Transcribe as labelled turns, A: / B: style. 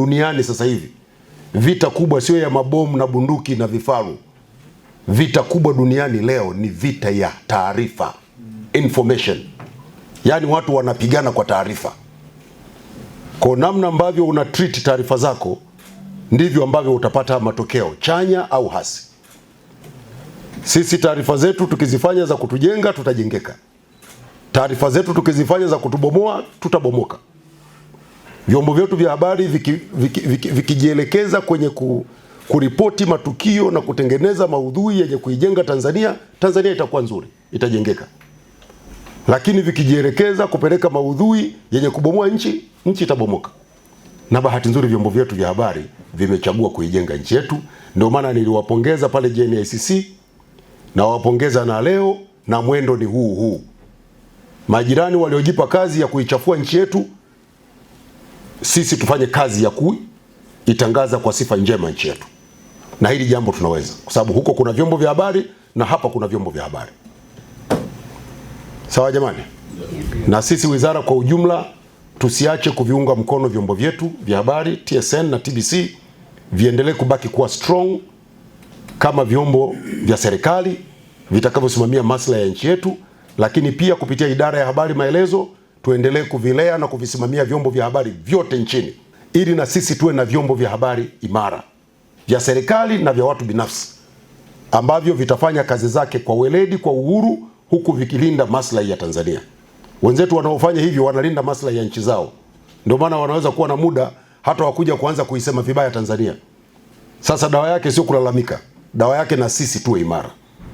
A: duniani sasa hivi, vita kubwa sio ya mabomu na bunduki na vifaru. Vita kubwa duniani leo ni vita ya taarifa, information. Yaani watu wanapigana kwa taarifa. Kwa namna ambavyo una treat taarifa zako, ndivyo ambavyo utapata matokeo chanya au hasi. Sisi taarifa zetu tukizifanya za kutujenga, tutajengeka. Taarifa zetu tukizifanya za kutubomoa, tutabomoka. Vyombo vyetu vya habari vikijielekeza kwenye kuripoti matukio na kutengeneza maudhui yenye kuijenga Tanzania, Tanzania itakuwa nzuri, itajengeka. Lakini vikijielekeza kupeleka maudhui yenye kubomoa nchi, nchi itabomoka. Na bahati nzuri vyombo vyetu vya habari vimechagua kuijenga nchi yetu. Ndio maana niliwapongeza pale JNICC, na wapongeza na leo, na mwendo ni huu. Majirani waliojipa kazi ya kuichafua nchi yetu, sisi tufanye kazi ya kuitangaza kwa sifa njema nchi yetu. Na hili jambo tunaweza, kwa sababu huko kuna vyombo vya habari na hapa kuna vyombo vya habari. Sawa jamani? Na sisi wizara kwa ujumla tusiache kuviunga mkono vyombo vyetu vya habari, TSN na TBC, viendelee kubaki kuwa strong kama vyombo vya serikali vitakavyosimamia maslahi ya nchi yetu. Lakini pia kupitia idara ya habari Maelezo tuendelee kuvilea na kuvisimamia vyombo vya habari vyote nchini, ili na sisi tuwe na vyombo vya habari imara vya serikali na vya watu binafsi ambavyo vitafanya kazi zake kwa weledi, kwa uhuru, huku vikilinda maslahi ya Tanzania. Wenzetu wanaofanya hivyo wanalinda maslahi ya nchi zao. Ndio maana wanaweza kuwa na muda hata wakuja kuanza kuisema vibaya Tanzania. Sasa dawa yake sio kulalamika. Dawa yake na sisi tuwe imara.